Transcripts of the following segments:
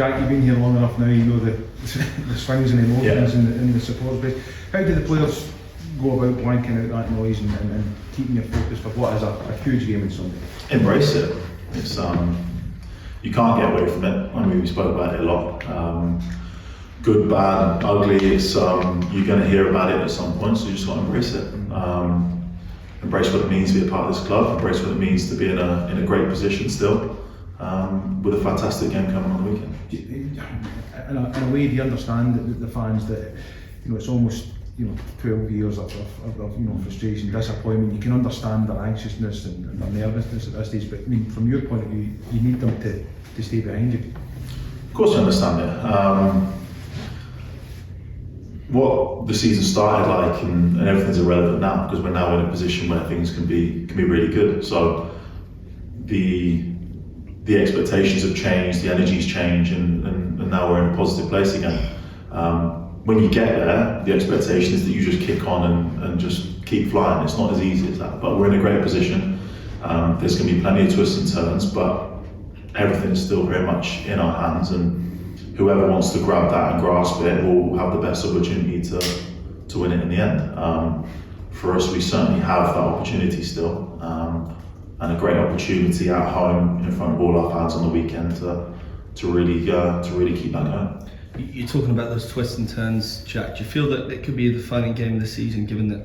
Jack, you've been here long enough now, you know the swings and emotions in the support base. How do the players go about blanking out that noise and keeping your focus for what is a huge game on Sunday? Embrace it. It's you can't get away from it. I mean, we spoke about it a lot. Good, bad, ugly. It's you're going to hear about it at some point, so you just got to embrace it. Embrace what it means to be a part of this club. Embrace what it means to be in a great position still, with a fantastic game coming on the weekend. In a way, do you understand the fans that it's almost 12 years of frustration, disappointment? You can understand their anxiousness and their nervousness at this stage, but I mean, from your point of view, you need them to stay behind you. Of course, I understand it. What the season started like, and everything's irrelevant now because we're now in a position where things can be really good. So the expectations have changed, the energies change, and now we're in a positive place again. When you get there, the expectation is that you just kick on and just keep flying. It's not as easy as that, but we're in a great position. There's going to be plenty of twists and turns, but everything is still very much in our hands, and whoever wants to grab that and grasp it will have the best opportunity to win it in the end. For us, we certainly have that opportunity still, and a great opportunity at home in front of all our fans on the weekend to really keep that going. You're talking about those twists and turns, Jack. Do you feel that it could be a defining game of the season, given that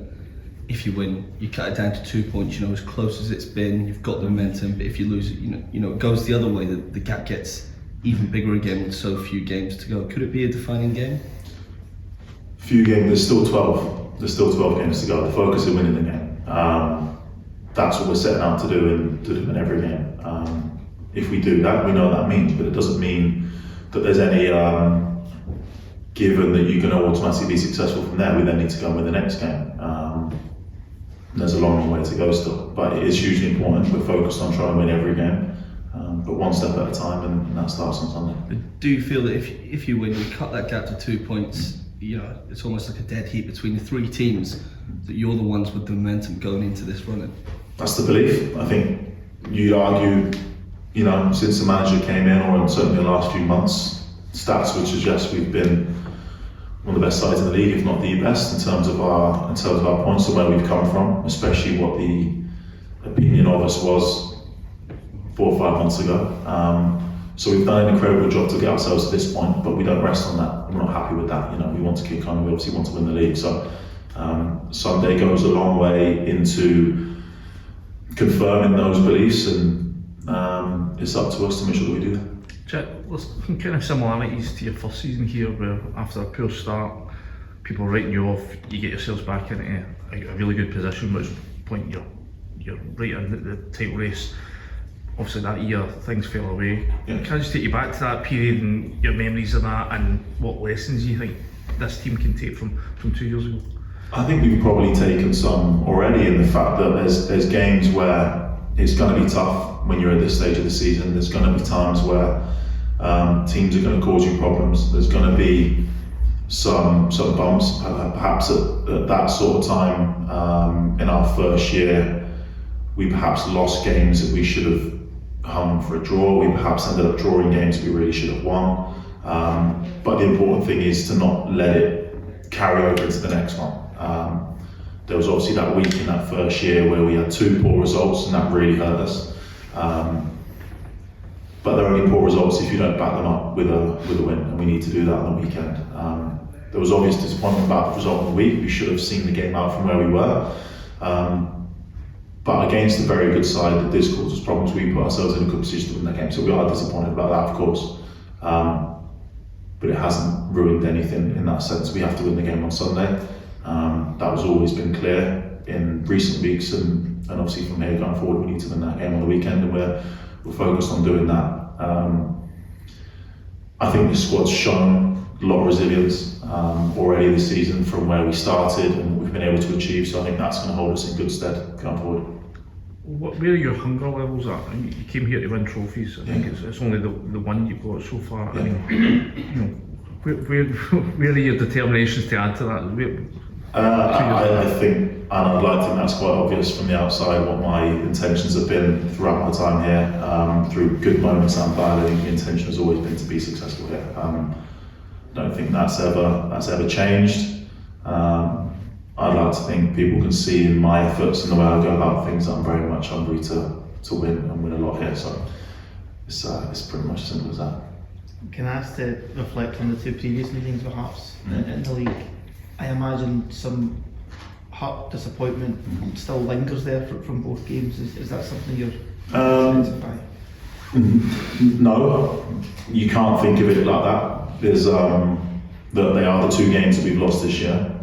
if you win, you cut it down to 2 points, as close as it's been, you've got the momentum, but if you lose it, it goes the other way, the gap gets even bigger again with so few games to go. Could it be a defining game? Few games, there's still 12. There's still 12 games to go. The focus is winning the game. That's what we're setting out to do in every game. If we do that, we know what that means, but it doesn't mean that there's any given that you're going to automatically be successful from there. We then need to go and win the next game. There's a long way to go still, but it is hugely important. We're focused on trying to win every game, but one step at a time, and that starts on Sunday. Do you feel that if you win, you cut that gap to 2 points, it's almost like a dead heat between the three teams, that you're the ones with the momentum going into this run? That's the belief. I think you'd argue, since the manager came in, or certainly the last few months, stats would suggest we've been one of the best sides in the league, if not the best, in terms of our points and where we've come from, especially what the opinion of us was 4 or 5 months ago. So we've done an incredible job to get ourselves to this point, but we don't rest on that. We're not happy with that. We want to kick on. We obviously want to win the league. So Sunday goes a long way into confirming those beliefs, and it's up to us to make sure that we do that. Jack, there's kind of similarities to your first season here, where after a poor start, people writing you off, you get yourselves back into a really good position, which point you're right in the title race. Obviously that year things fell away. Yeah. Can I just take you back to that period and your memories of that, and what lessons you think this team can take from 2 years ago? I think we've probably taken some already, in the fact that there's games where it's going to be tough when you're at this stage of the season. There's going to be times where teams are going to cause you problems. There's going to be some bumps, perhaps at that sort of time in our first year. We perhaps lost games that we should have hung for a draw. We perhaps ended up drawing games we really should have won. But the important thing is to not let it carry over into the next one. There was obviously that week in that first year where we had 2 poor results, and that really hurt us. But they're only poor results if you don't back them up with a win, and we need to do that on the weekend. There was obvious disappointment about the result of the week. We should have seen the game out from where we were. But against a very good side that did cause us problems, we put ourselves in a good position to win that game. So we are disappointed about that, of course. But it hasn't ruined anything in that sense. We have to win the game on Sunday. That has always been clear in recent weeks, and obviously from here going forward, we need to win that game on the weekend, and we're focused on doing that. I think the squad's shown a lot of resilience already this season from where we started and what we've been able to achieve. So I think that's going to hold us in good stead going forward. Where are your hunger levels at? You came here to win trophies. I think it's only the one you've got so far. Yeah. I mean, where are your determinations to add to that? I think, and I'd like to think that's quite obvious from the outside what my intentions have been throughout my time here, through good moments and bad. I think the intention has always been to be successful here. I don't think that's ever changed. I'd like to think people can see in my efforts and the way I go about things that I'm very much hungry to win and win a lot here. So it's pretty much as simple as that. Can I ask to reflect on the two previous meetings with Hearts in the league? I imagine some Heart disappointment still lingers there from both games. Is that something you're identifying? No, you can't think of it like that. There's that they are the two games that we've lost this year.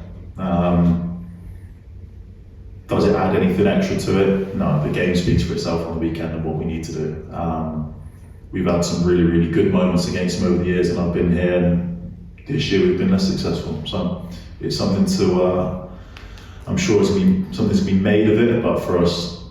Does it add anything extra to it? No, the game speaks for itself on the weekend and what we need to do. We've had some really, really good moments against them over the years, and I've been here, and this year we've been less successful. So it's something to, I'm sure something's been made of it, but for us,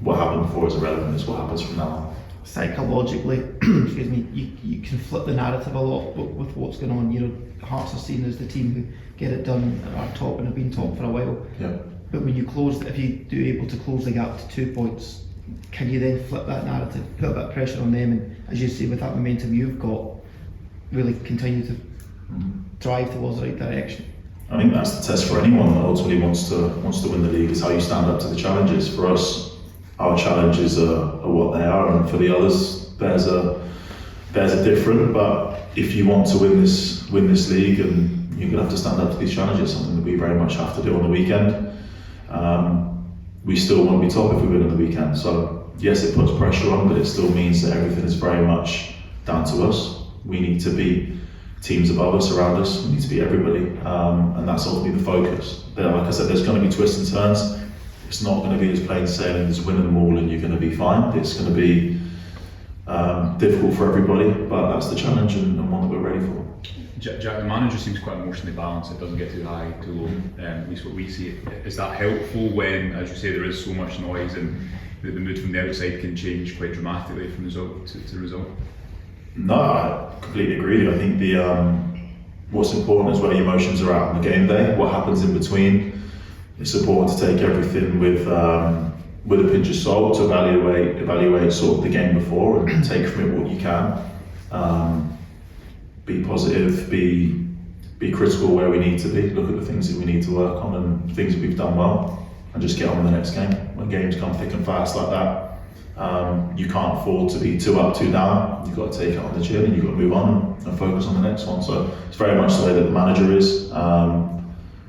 what happened before is irrelevant. It's what happens from now on. Psychologically, excuse me, you can flip the narrative a lot with what's going on. You know, Hearts are seen as the team who get it done, are top and have been top for a while. Yeah. But when you close, if you do able to close the gap to 2 points, can you then flip that narrative, put a bit of pressure on them, and as you say, with that momentum you've got, really continue to drive towards the right direction? I think that's the test for anyone that ultimately wants to win the league, is how you stand up to the challenges. For us, our challenges are what they are, and for the others, theirs are different. But if you want to win this league, and you're gonna have to stand up to these challenges, something that we very much have to do on the weekend. We still want to be top if we win on the weekend. So yes, it puts pressure on, but it still means that everything is very much down to us. We need to beat teams above us, around us. We need to beat everybody, and that's ultimately the focus. But like I said, there's going to be twists and turns. It's not going to be as plain sailing as winning them all and you're going to be fine. It's going to be difficult for everybody, but that's the challenge and one that we're ready for. Jack, the manager seems quite emotionally balanced. It doesn't get too high, too low, at least what we see. Is that helpful when, as you say, there is so much noise and the mood from the outside can change quite dramatically from result to result? No, I completely agree. I think what's important is where your emotions are at on the game day, what happens in between. It's important to take everything with a pinch of salt, to evaluate sort of the game before and take from it what you can. Be positive, be critical where we need to be, look at the things that we need to work on and things that we've done well, and just get on with the next game. When games come thick and fast like that, you can't afford to be too up, too down. You've got to take it on the chin and you've got to move on and focus on the next one. So it's very much the way that the manager is.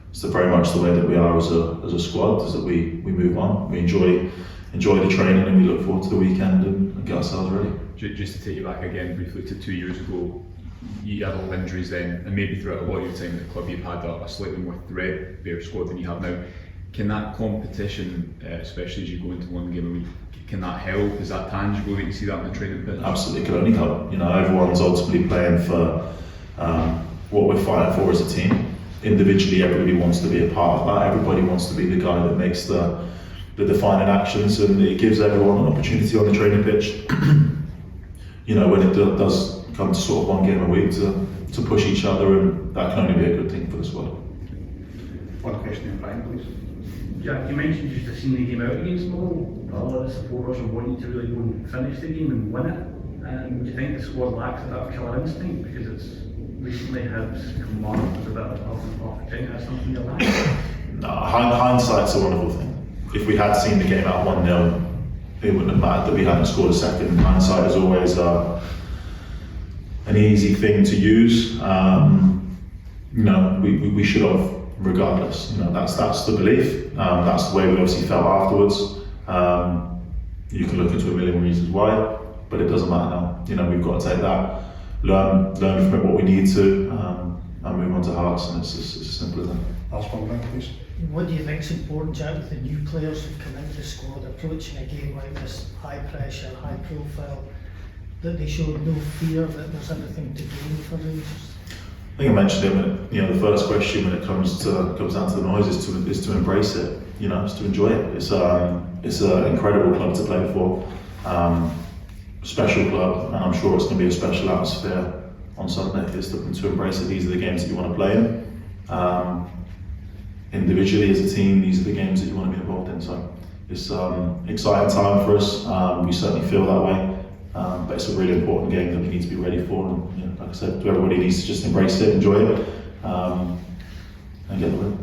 It's very much the way that we are as a squad, is that we move on. We enjoy the training and we look forward to the weekend and get ourselves ready. Just to take you back again briefly to 2 years ago, you had all injuries then, and maybe throughout a lot of your time at the club you've had a slightly more threadbare squad than you have now. Can that competition, especially as you go into one game a week, can that help? Is that tangible that you see that in the training pitch? Absolutely, it can only help. You know, everyone's ultimately playing for what we're fighting for as a team. Individually, everybody wants to be a part of that. Everybody wants to be the guy that makes the defining actions, and it gives everyone an opportunity on the training pitch. You know, when it does come to sort of one game a week to push each other, and that can only be a good thing for the squad. One question, Brian, please. Jack, you mentioned just to see the game out against Millwall. A lot of the supporters will want you to really go and finish the game and win it. Do you think the squad lacks a bit of killer instinct because it's recently has come on with a bit of off? Do you think that's something you lack? No, hindsight's a wonderful thing. If we had seen the game out 1-0, it wouldn't have mattered that we hadn't scored a second. Hindsight is always an easy thing to use. You know, we should have, regardless. You know, that's the belief. That's the way we obviously felt afterwards. You can look into a million reasons why, but it doesn't matter now. You know, we've got to take that, learn from it what we need to, and move on to Hearts, and it's as simple as that. Last one, Brian, please. What do you think is important, Jack, with the new players who've come into the squad, approaching a game like this, high pressure, high profile, that they show no fear, that there's everything to gain for Rangers? I think I mentioned it. You know, the first question when it comes down to the noise is to embrace it. You know, it's to enjoy it. It's an incredible club to play for, special club, and I'm sure it's going to be a special atmosphere on Sunday. It's to embrace it. These are the games that you want to play in. individually as a team, these are the games that you want to be involved in. So it's exciting time for us. We certainly feel that way, but it's a really important game that we need to be ready for. And like I said, everybody needs to just embrace it, enjoy it, and get the win.